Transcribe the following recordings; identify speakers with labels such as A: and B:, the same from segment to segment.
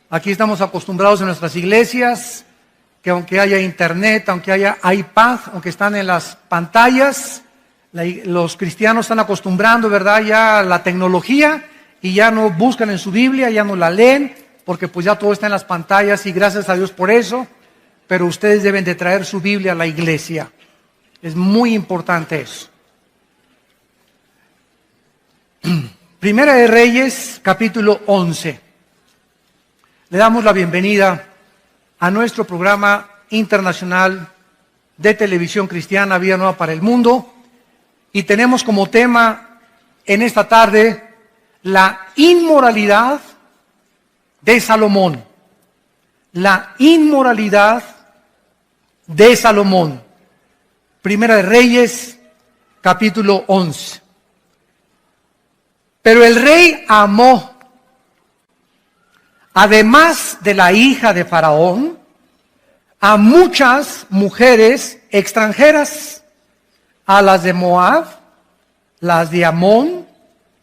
A: Aquí estamos acostumbrados en nuestras iglesias que aunque haya internet, aunque haya iPad, aunque están en las pantallas, los cristianos están acostumbrando, ¿verdad?, ya a la tecnología y ya no buscan en su Biblia, ya no la leen, porque pues ya todo está en las pantallas y gracias a Dios por eso. Pero ustedes deben de traer su Biblia a la iglesia. Es muy importante eso. Primera de Reyes, capítulo 11. Le damos la bienvenida a nuestro programa internacional de televisión cristiana, Vida Nueva para el Mundo. Y tenemos como tema en esta tarde la inmoralidad de Salomón. La inmoralidad de Salomón. Primera de Reyes, capítulo 11. Pero el rey amó, además de la hija de Faraón, a muchas mujeres extranjeras, a las de Moab, las de Amón,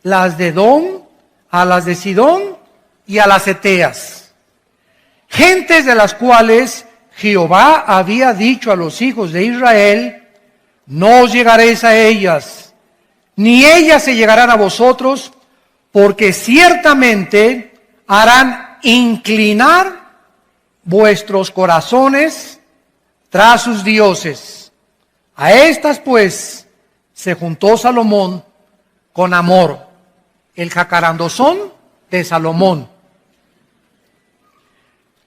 A: las de Edom, a las de Sidón y a las Eteas, gentes de las cuales Jehová había dicho a los hijos de Israel: no os llegaréis a ellas, ni ellas se llegarán a vosotros, porque ciertamente harán inclinar vuestros corazones tras sus dioses. A estas pues se juntó Salomón con Amor, el jacarandozón de Salomón.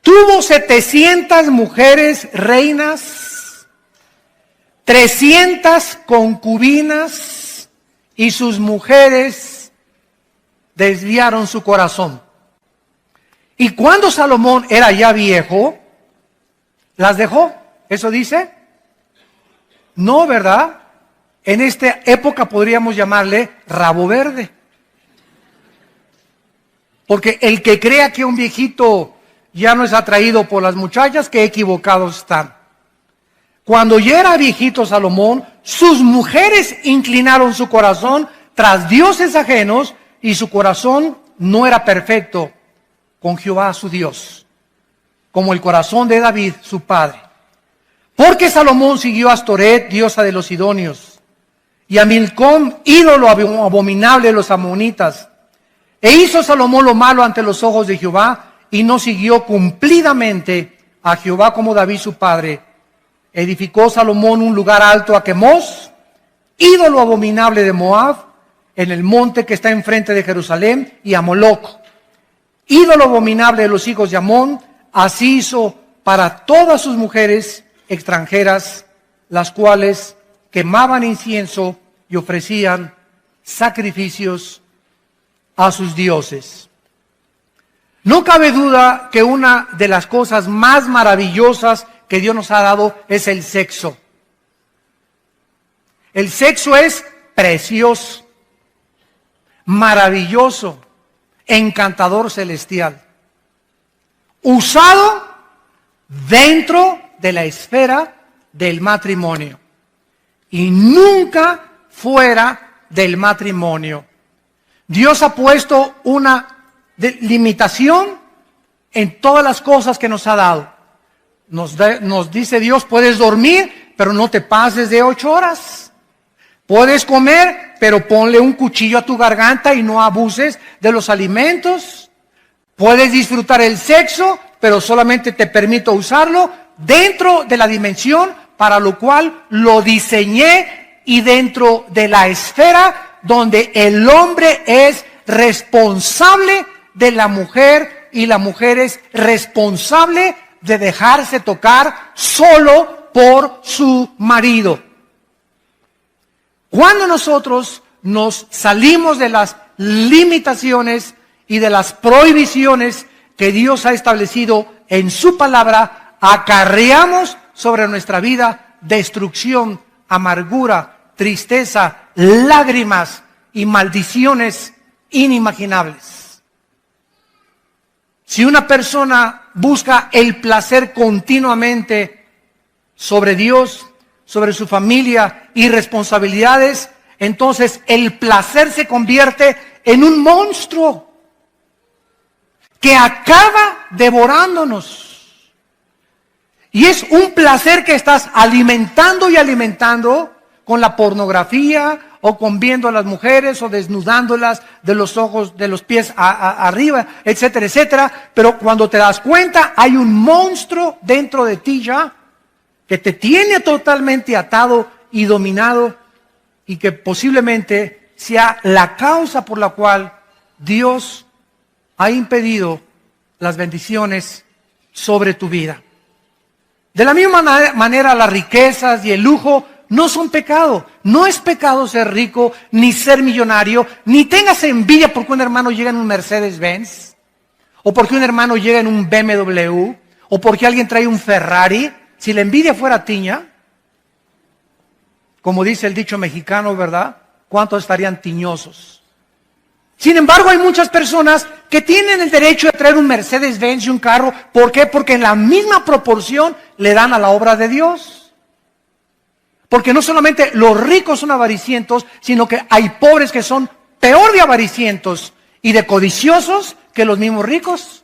A: Tuvo 700 mujeres reinas, 300 concubinas, y sus mujeres desviaron su corazón. Y cuando Salomón era ya viejo, las dejó. ¿Eso dice? No, ¿verdad? En esta época podríamos llamarle rabo verde. Porque el que crea que un viejito ya no es atraído por las muchachas, qué equivocados están. Cuando ya era viejito Salomón, sus mujeres inclinaron su corazón tras dioses ajenos y su corazón no era perfecto con Jehová su Dios, como el corazón de David su padre. Porque Salomón siguió a Astoret, diosa de los sidonios, y a Milcom, ídolo abominable de los amonitas. E hizo Salomón lo malo ante los ojos de Jehová, y no siguió cumplidamente a Jehová como David su padre. Edificó Salomón un lugar alto a Quemos, ídolo abominable de Moab, en el monte que está enfrente de Jerusalén, y a Moloc, ídolo abominable de los hijos de Amón. Así hizo para todas sus mujeres extranjeras, las cuales quemaban incienso y ofrecían sacrificios a sus dioses. No cabe duda que una de las cosas más maravillosas que Dios nos ha dado es el sexo. El sexo es precioso, maravilloso, encantador, celestial, usado dentro de la esfera del matrimonio y nunca fuera del matrimonio. Dios ha puesto una limitación en todas las cosas que nos ha dado. Nos dice Dios: puedes dormir, pero no te pases de 8 horas. Puedes comer, pero ponle un cuchillo a tu garganta y no abuses de los alimentos. Puedes disfrutar el sexo, pero solamente te permito usarlo dentro de la dimensión para lo cual lo diseñé y dentro de la esfera donde el hombre es responsable de la mujer y la mujer es responsable de dejarse tocar solo por su marido. Cuando nosotros nos salimos de las limitaciones y de las prohibiciones que Dios ha establecido en su palabra, acarreamos sobre nuestra vida destrucción, amargura, tristeza, lágrimas y maldiciones inimaginables. Si una persona busca el placer continuamente sobre Dios, sobre su familia y responsabilidades, entonces el placer se convierte en un monstruo que acaba devorándonos. Y es un placer que estás alimentando y alimentando con la pornografía, o con viendo a las mujeres, o desnudándolas de los ojos, de los pies arriba, etcétera, etcétera. Pero cuando te das cuenta, hay un monstruo dentro de ti ya, que te tiene totalmente atado y dominado, y que posiblemente sea la causa por la cual Dios ha impedido las bendiciones sobre tu vida. De la misma manera, las riquezas y el lujo no son pecado. No es pecado ser rico, ni ser millonario, ni tengas envidia porque un hermano llega en un Mercedes-Benz, o porque un hermano llega en un BMW, o porque alguien trae un Ferrari. Si la envidia fuera tiña, como dice el dicho mexicano, ¿verdad? ¿Cuántos estarían tiñosos? Sin embargo, hay muchas personas que tienen el derecho de traer un Mercedes-Benz y un carro. ¿Por qué? Porque en la misma proporción le dan a la obra de Dios. Porque no solamente los ricos son avaricientos, sino que hay pobres que son peor de avaricientos y de codiciosos que los mismos ricos.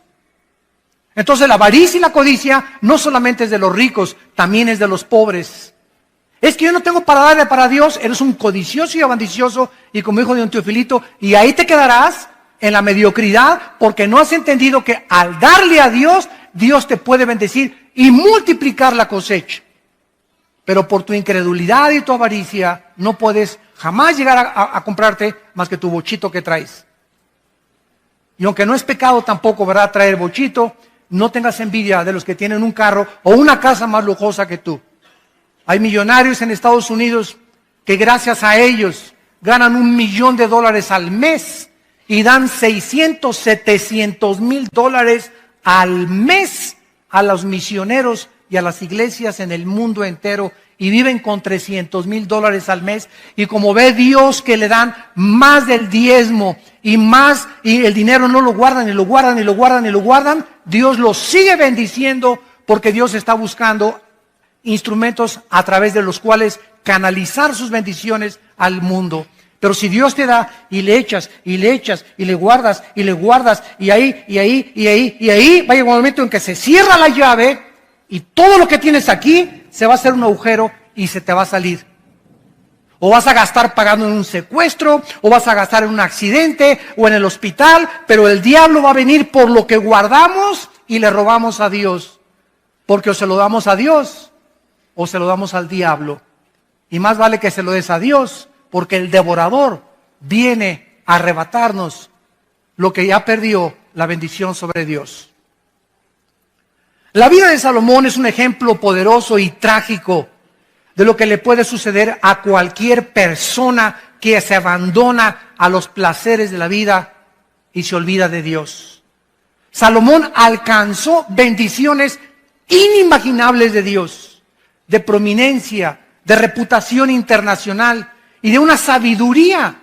A: Entonces la avaricia y la codicia no solamente es de los ricos, también es de los pobres. Es que yo no tengo para darle para Dios, eres un codicioso y avaricioso, y como dijo don Teofilito, y ahí te quedarás en la mediocridad, porque no has entendido que al darle a Dios, Dios te puede bendecir y multiplicar la cosecha. Pero por tu incredulidad y tu avaricia, no puedes jamás llegar a comprarte más que tu bochito que traes. Y aunque no es pecado tampoco, ¿verdad?, traer bochito, no tengas envidia de los que tienen un carro o una casa más lujosa que tú. Hay millonarios en Estados Unidos que gracias a ellos ganan $1 millón al mes y dan 600, 700 mil dólares al mes a los misioneros y a las iglesias en el mundo entero, y viven con 300 mil dólares al mes. Y como ve Dios que le dan más del diezmo y más, y el dinero no lo guardan y lo guardan y lo guardan y lo guardan, Dios los sigue bendiciendo, porque Dios está buscando instrumentos a través de los cuales canalizar sus bendiciones al mundo. Pero si Dios te da y le echas y le echas y le guardas y le guardas, y ahí va a llegar un momento en que se cierra la llave y todo lo que tienes aquí se va a hacer un agujero y se te va a salir. O vas a gastar pagando en un secuestro, o vas a gastar en un accidente o en el hospital, pero el diablo va a venir por lo que guardamos y le robamos a Dios. Porque o se lo damos a Dios o se lo damos al diablo. Y más vale que se lo des a Dios, porque el devorador viene a arrebatarnos lo que ya perdió, la bendición sobre Dios. La vida de Salomón es un ejemplo poderoso y trágico de lo que le puede suceder a cualquier persona que se abandona a los placeres de la vida y se olvida de Dios. Salomón alcanzó bendiciones inimaginables de Dios, de prominencia, de reputación internacional y de una sabiduría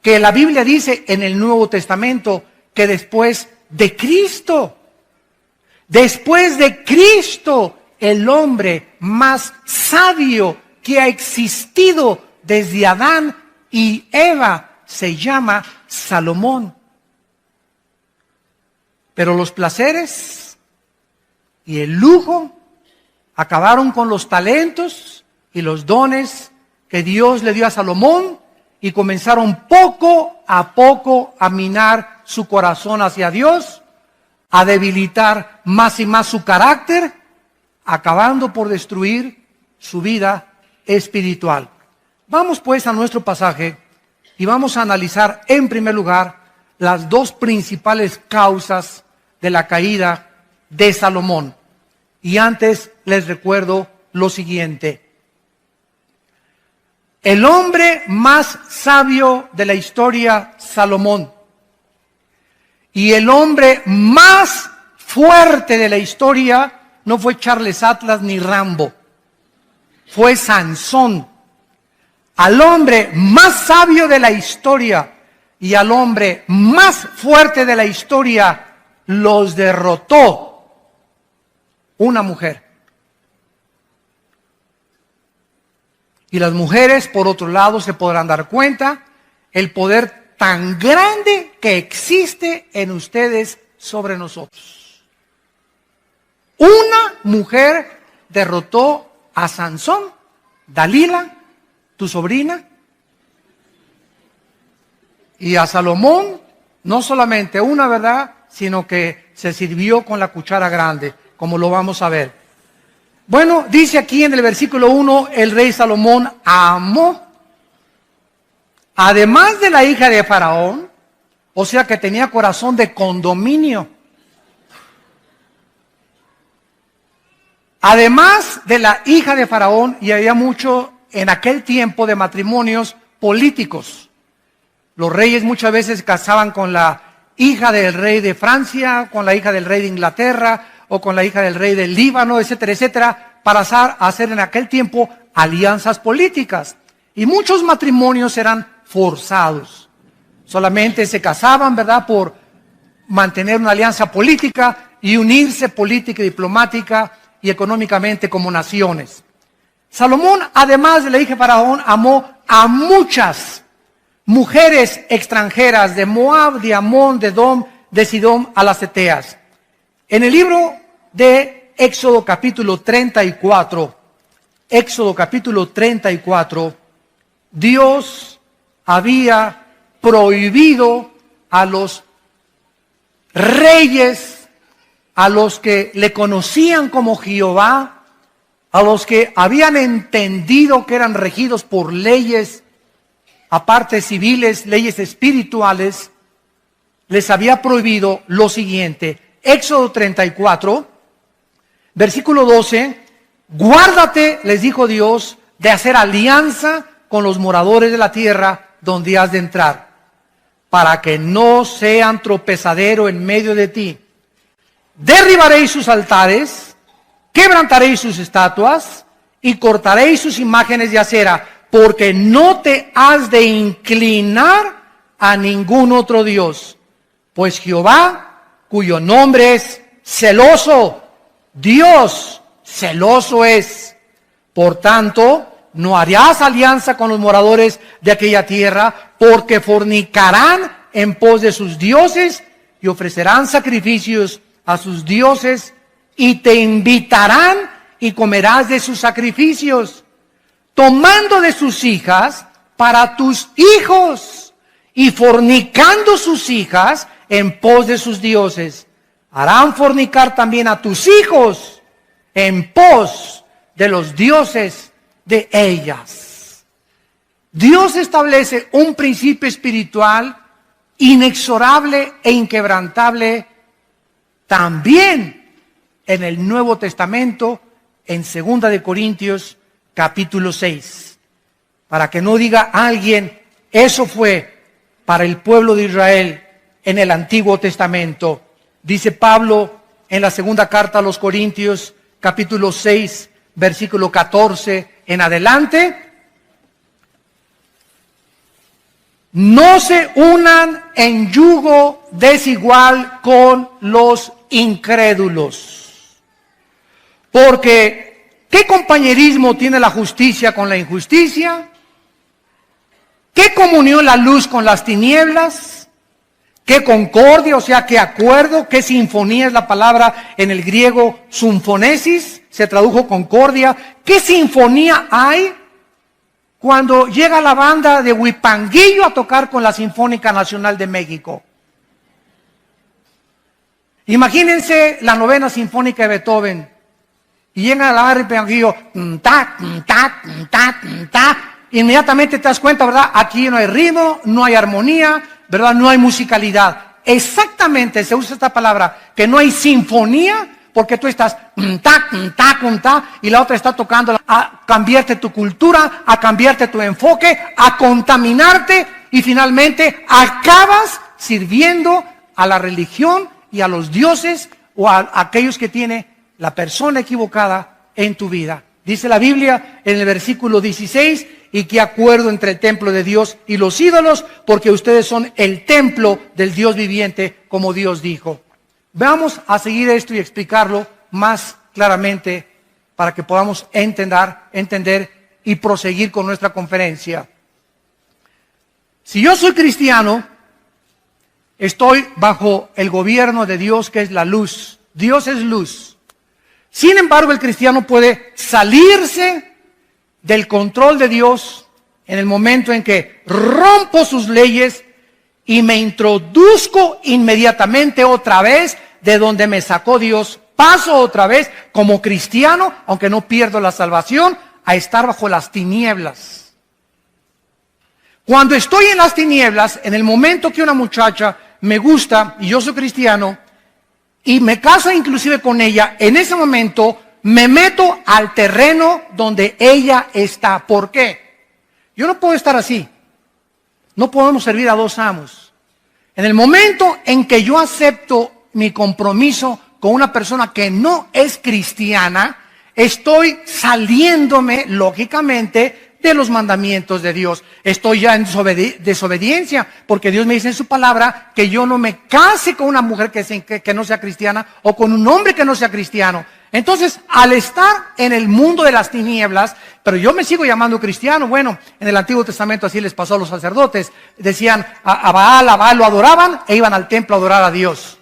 A: que la Biblia dice en el Nuevo Testamento que después de Cristo, el hombre más sabio que ha existido desde Adán y Eva se llama Salomón. Pero los placeres y el lujo acabaron con los talentos y los dones que Dios le dio a Salomón, y comenzaron poco a poco a minar su corazón hacia Dios, a debilitar más y más su carácter, acabando por destruir su vida espiritual. Vamos pues a nuestro pasaje y vamos a analizar en primer lugar las dos principales causas de la caída de Salomón. Y antes les recuerdo lo siguiente. El hombre más sabio de la historia, Salomón. Y el hombre más fuerte de la historia no fue Charles Atlas ni Rambo. Fue Sansón. Al hombre más sabio de la historia y al hombre más fuerte de la historia los derrotó una mujer. Y las mujeres, por otro lado, se podrán dar cuenta el poder tan grande que existe en ustedes sobre nosotros. Una mujer derrotó a Sansón, Dalila, tu sobrina, y a Salomón, no solamente una, ¿verdad?, sino que se sirvió con la cuchara grande, como lo vamos a ver. Bueno, dice aquí en el versículo 1, el rey Salomón amó, además de la hija de Faraón, o sea que tenía corazón de condominio. Además de la hija de Faraón, y había mucho en aquel tiempo de matrimonios políticos. Los reyes muchas veces se casaban con la hija del rey de Francia, con la hija del rey de Inglaterra, o con la hija del rey del Líbano, etcétera, etcétera, para hacer en aquel tiempo alianzas políticas. Y muchos matrimonios eran forzados. Solamente se casaban, ¿verdad?, por mantener una alianza política y unirse política y diplomática y económicamente como naciones. Salomón, además de la hija de Faraón, amó a muchas mujeres extranjeras de Moab, de Amón, de Edom, de Sidón, a las Eteas. En el libro de Éxodo capítulo 34, Dios había prohibido a los reyes, a los que le conocían como Jehová, a los que habían entendido que eran regidos por leyes, aparte civiles, leyes espirituales, les había prohibido lo siguiente. Éxodo 34, versículo 12, guárdate, les dijo Dios, de hacer alianza con los moradores de la tierra donde has de entrar, para que no sean tropezadero en medio de ti. Derribaréis sus altares, quebrantaréis sus estatuas y cortaréis sus imágenes de acera, porque no te has de inclinar a ningún otro Dios, pues Jehová, cuyo nombre es celoso, Dios celoso es. Por tanto, no harás alianza con los moradores de aquella tierra, porque fornicarán en pos de sus dioses y ofrecerán sacrificios a sus dioses y te invitarán y comerás de sus sacrificios, tomando de sus hijas para tus hijos y fornicando sus hijas en pos de sus dioses. Harán fornicar también a tus hijos en pos de los dioses de ellas. Dios establece un principio espiritual inexorable e inquebrantable también en el Nuevo Testamento, en 2 de Corintios capítulo 6. Para que no diga alguien, eso fue para el pueblo de Israel en el Antiguo Testamento. Dice Pablo en la segunda carta a los Corintios capítulo 6, versículo 14 en adelante: no se unan en yugo desigual con los incrédulos. Porque ¿qué compañerismo tiene la justicia con la injusticia? ¿Qué comunión la luz con las tinieblas? ¿Qué concordia, o sea, qué acuerdo? ¿Qué sinfonía es la palabra en el griego sinfonesis? Se tradujo concordia. ¿Qué sinfonía hay cuando llega la banda de Huipanguillo a tocar con la Sinfónica Nacional de México? Imagínense la novena sinfónica de Beethoven y llega la banda de Huipanguillo, ta, ta, ta, ta. Inmediatamente te das cuenta, ¿verdad? Aquí no hay ritmo, no hay armonía, ¿verdad? No hay musicalidad. Exactamente se usa esta palabra, que no hay sinfonía, porque tú estás ta, ta, ta, y la otra está tocando a cambiarte tu cultura, a cambiarte tu enfoque, a contaminarte, y finalmente acabas sirviendo a la religión y a los dioses o a aquellos que tiene la persona equivocada en tu vida. Dice la Biblia en el versículo 16, y qué acuerdo entre el templo de Dios y los ídolos, porque ustedes son el templo del Dios viviente, como Dios dijo. Vamos a seguir esto y explicarlo más claramente para que podamos entender y proseguir con nuestra conferencia. Si yo soy cristiano, estoy bajo el gobierno de Dios, que es la luz. Dios es luz. Sin embargo, el cristiano puede salirse del control de Dios en el momento en que rompo sus leyes y me introduzco inmediatamente otra vez de donde me sacó Dios. Paso otra vez como cristiano, aunque no pierdo la salvación, a estar bajo las tinieblas. Cuando estoy en las tinieblas, en el momento que una muchacha me gusta y yo soy cristiano y me caso inclusive con ella, en ese momento me meto al terreno donde ella está. ¿Por qué? Yo no puedo estar así. No podemos servir a dos amos. En el momento en que yo acepto mi compromiso con una persona que no es cristiana, estoy saliéndome, lógicamente, de los mandamientos de Dios. Estoy ya en desobediencia, porque Dios me dice en su palabra que yo no me case con una mujer que no sea cristiana o con un hombre que no sea cristiano. Entonces, al estar en el mundo de las tinieblas, pero yo me sigo llamando cristiano. Bueno, en el Antiguo Testamento así les pasó a los sacerdotes. Decían a Baal lo adoraban e iban al templo a adorar a Dios.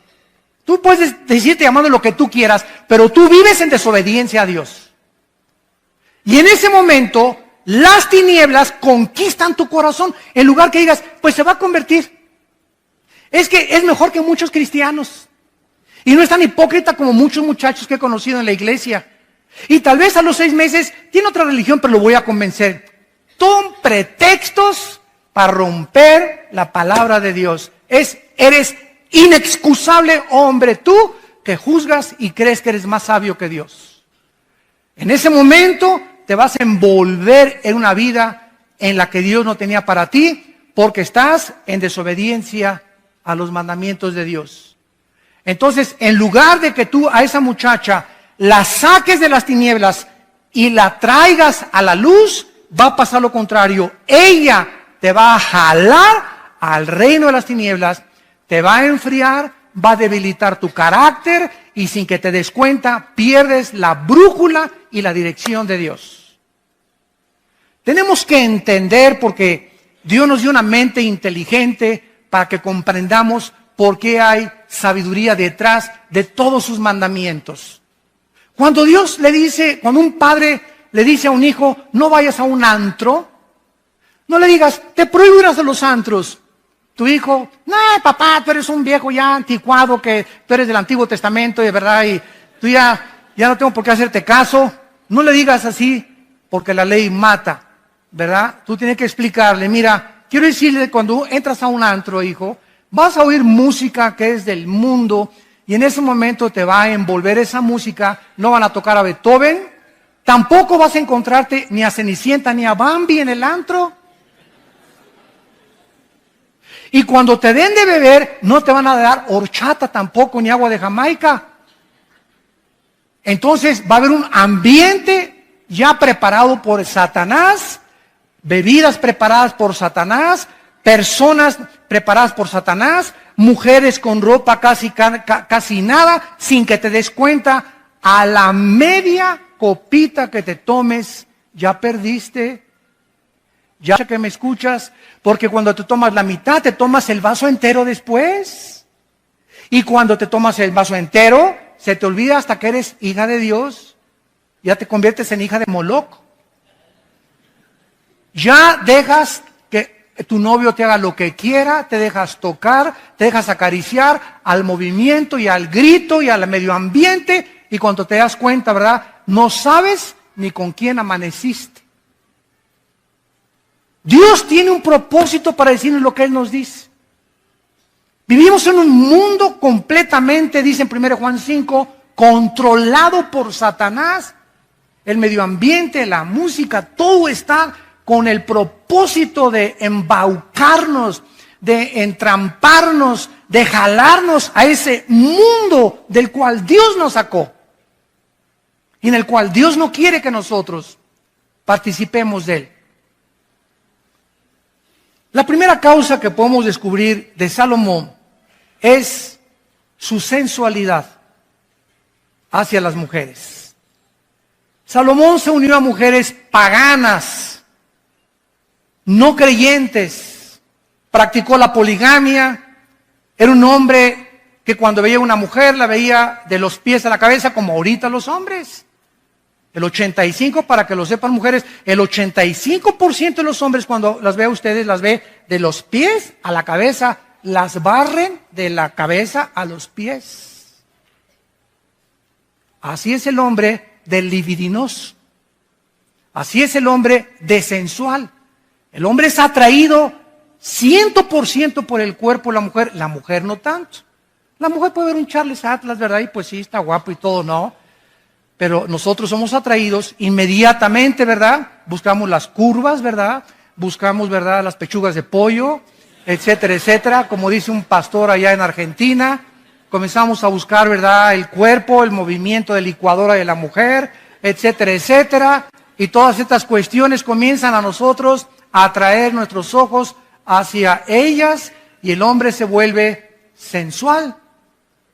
A: Tú puedes decirte llamando lo que tú quieras, pero tú vives en desobediencia a Dios. Y en ese momento, las tinieblas conquistan tu corazón. En lugar que digas, pues se va a convertir. Es que es mejor que muchos cristianos. Y no es tan hipócrita como muchos muchachos que he conocido en la iglesia. Y tal vez a los 6 meses tiene otra religión, pero lo voy a convencer. Son pretextos para romper la palabra de Dios. Eres inexcusable hombre tú que juzgas y crees que eres más sabio que Dios. En ese momento te vas a envolver en una vida en la que Dios no tenía para ti, porque estás en desobediencia a los mandamientos de Dios. Entonces, en lugar de que tú a esa muchacha la saques de las tinieblas y la traigas a la luz, va a pasar lo contrario. Ella te va a jalar al reino de las tinieblas, te va a enfriar, va a debilitar tu carácter y sin que te des cuenta, pierdes la brújula y la dirección de Dios. Tenemos que entender, porque Dios nos dio una mente inteligente para que comprendamos por qué hay sabiduría detrás de todos sus mandamientos. Cuando cuando un padre le dice a un hijo, no vayas a un antro, no le digas, te prohíbo ir a los antros. Tu hijo, no, papá, tú eres un viejo ya anticuado, que tú eres del Antiguo Testamento, de verdad, y tú ya no tengo por qué hacerte caso. No le digas así, porque la ley mata, ¿verdad? Tú tienes que explicarle, mira, quiero decirle, cuando entras a un antro, hijo, vas a oír música que es del mundo y en ese momento te va a envolver esa música. No van a tocar a Beethoven, tampoco vas a encontrarte ni a Cenicienta ni a Bambi en el antro. Y cuando te den de beber, no te van a dar horchata tampoco, ni agua de Jamaica. Entonces va a haber un ambiente ya preparado por Satanás, bebidas preparadas por Satanás, personas preparadas por Satanás, mujeres con ropa casi nada, sin que te des cuenta. A la media copita que te tomes, ya perdiste. Ya sé que me escuchas, porque cuando te tomas la mitad, te tomas el vaso entero después. Y cuando te tomas el vaso entero, se te olvida hasta que eres hija de Dios. Ya te conviertes en hija de Moloch. Ya dejas que tu novio te haga lo que quiera, te dejas tocar, te dejas acariciar al movimiento y al grito y al medio ambiente. Y cuando te das cuenta, ¿verdad? No sabes ni con quién amaneciste. Dios tiene un propósito para decirnos lo que Él nos dice. Vivimos en un mundo completamente, dice en 1 Juan 5, controlado por Satanás. El medio ambiente, la música, todo está con el propósito de embaucarnos, de entramparnos, de jalarnos a ese mundo del cual Dios nos sacó. Y en el cual Dios no quiere que nosotros participemos de él. La primera causa que podemos descubrir de Salomón es su sensualidad hacia las mujeres. Salomón se unió a mujeres paganas, no creyentes, practicó la poligamia, era un hombre que cuando veía una mujer la veía de los pies a la cabeza como ahorita los hombres. El 85%, para que lo sepan mujeres, el 85% de los hombres cuando las ve a ustedes, las ve de los pies a la cabeza, las barren de la cabeza a los pies. Así es el hombre del libidinoso. Así es el hombre desensual. El hombre es atraído 100% por el cuerpo de la mujer no tanto. La mujer puede ver un Charles Atlas, ¿verdad? Y pues sí, está guapo y todo, ¿no? Pero nosotros somos atraídos inmediatamente, ¿verdad? Buscamos las curvas, ¿verdad? Buscamos, ¿verdad? Las pechugas de pollo, etcétera, etcétera. Como dice un pastor allá en Argentina, comenzamos a buscar, ¿verdad? El cuerpo, el movimiento de licuadora de la mujer, etcétera, etcétera. Y todas estas cuestiones comienzan a nosotros a atraer nuestros ojos hacia ellas y el hombre se vuelve sensual.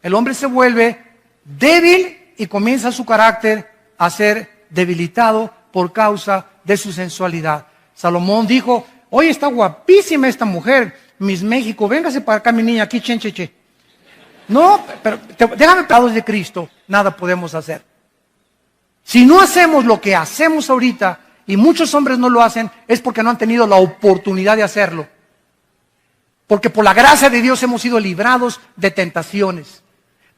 A: El hombre se vuelve débil y comienza su carácter a ser debilitado por causa de su sensualidad. Salomón dijo, oye, está guapísima esta mujer, Miss México, véngase para acá mi niña, aquí, che. No, pero déjame pecados de Cristo, nada podemos hacer. Si no hacemos lo que hacemos ahorita, y muchos hombres no lo hacen, es porque no han tenido la oportunidad de hacerlo. Porque por la gracia de Dios hemos sido librados de tentaciones.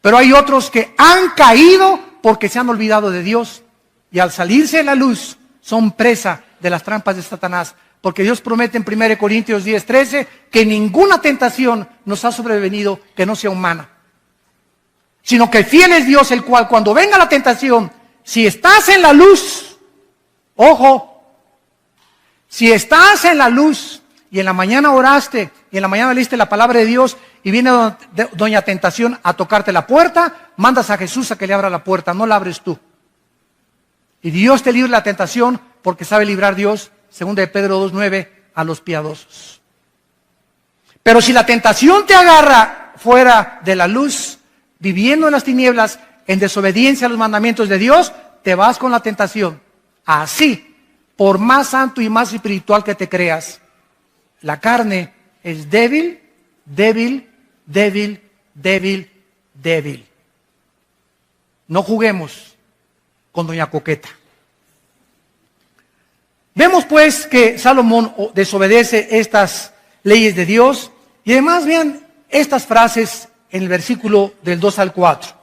A: Pero hay otros que han caído porque se han olvidado de Dios. Y al salirse de la luz, son presa de las trampas de Satanás. Porque Dios promete en 1 Corintios 10:13 que ninguna tentación nos ha sobrevenido que no sea humana. Sino que fiel es Dios, el cual cuando venga la tentación, si estás en la luz, ojo, si estás en la luz y en la mañana oraste y en la mañana leíste la palabra de Dios y viene doña tentación a tocarte la puerta, mandas a Jesús a que le abra la puerta, no la abres tú. Y Dios te libre de la tentación porque sabe librar Dios, 2 de Pedro 2:9, a los piadosos. Pero si la tentación te agarra fuera de la luz, viviendo en las tinieblas, en desobediencia a los mandamientos de Dios, te vas con la tentación. Así, por más santo y más espiritual que te creas, la carne es débil, débil, débil, débil, débil. No juguemos con doña Coqueta. Vemos pues que Salomón desobedece estas leyes de Dios y además vean estas frases en el versículo del 2 al 4.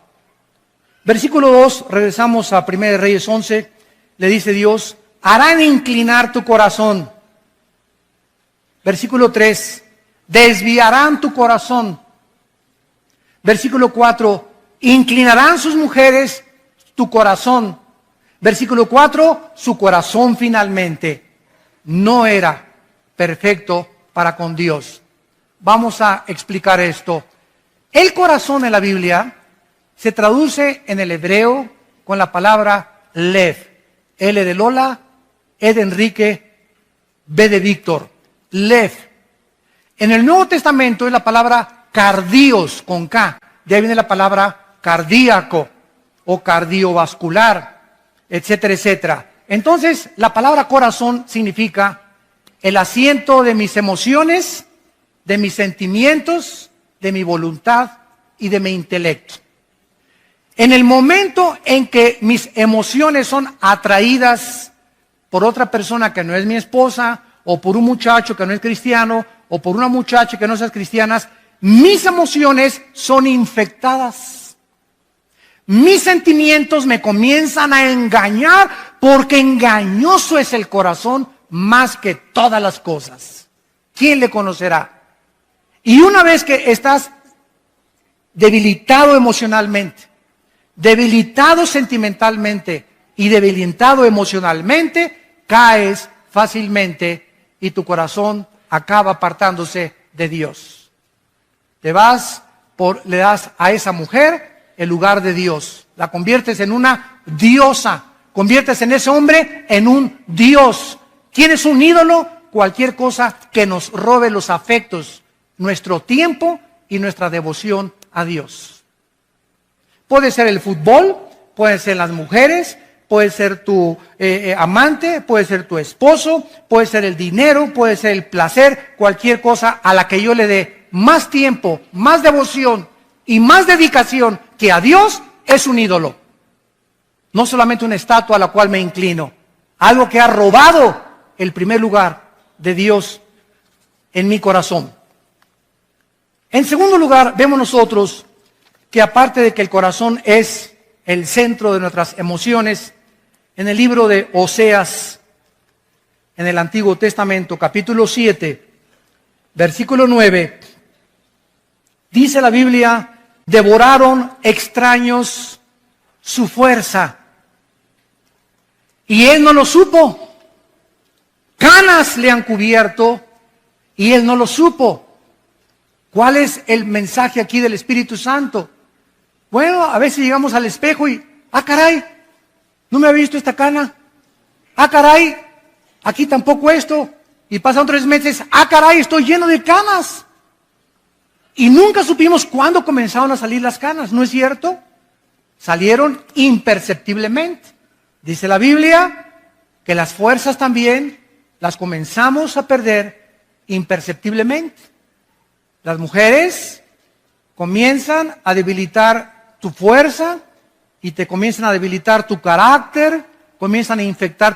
A: Versículo 2, regresamos a 1 Reyes 11, le dice Dios, harán inclinar tu corazón. Versículo 3, desviarán tu corazón. Versículo 4, inclinarán sus mujeres tu corazón. Versículo 4, su corazón finalmente no era perfecto para con Dios. Vamos a explicar esto. El corazón en la Biblia se traduce en el hebreo con la palabra lev. L de Lola, E de Enrique, B de Víctor. Lev. En el Nuevo Testamento es la palabra cardios con K. De ahí viene la palabra cardíaco o cardiovascular, etcétera, etcétera. Entonces, la palabra corazón significa el asiento de mis emociones, de mis sentimientos, de mi voluntad y de mi intelecto. En el momento en que mis emociones son atraídas por otra persona que no es mi esposa, o por un muchacho que no es cristiano, o por una muchacha que no es cristiana, mis emociones son infectadas. Mis sentimientos me comienzan a engañar porque engañoso es el corazón más que todas las cosas. ¿Quién le conocerá? Y una vez que estás debilitado emocionalmente, debilitado sentimentalmente y debilitado emocionalmente, caes fácilmente y tu corazón acaba apartándose de Dios. Le das a esa mujer el lugar de Dios, la conviertes en una diosa, conviertes en ese hombre en un dios. ¿Quién es un ídolo? Cualquier cosa que nos robe los afectos, nuestro tiempo y nuestra devoción a Dios. Puede ser el fútbol, pueden ser las mujeres, puede ser tu amante, puede ser tu esposo, puede ser el dinero, puede ser el placer, cualquier cosa a la que yo le dé más tiempo, más devoción y más dedicación que a Dios es un ídolo. No solamente una estatua a la cual me inclino, algo que ha robado el primer lugar de Dios en mi corazón. En segundo lugar, vemos nosotros que aparte de que el corazón es el centro de nuestras emociones, en el libro de Oseas, en el Antiguo Testamento, capítulo 7, versículo 9, dice la Biblia: devoraron extraños su fuerza, y él no lo supo. Canas le han cubierto, y él no lo supo. ¿Cuál es el mensaje aquí del Espíritu Santo? Bueno, a veces llegamos al espejo y, caray, no me había visto esta cana. Caray, aquí tampoco esto. Y pasan 3 meses, caray, estoy lleno de canas. Y nunca supimos cuándo comenzaron a salir las canas, ¿no es cierto? Salieron imperceptiblemente. Dice la Biblia que las fuerzas también las comenzamos a perder imperceptiblemente. Las mujeres comienzan a debilitar tu fuerza y te comienzan a debilitar tu carácter, comienzan a infectar.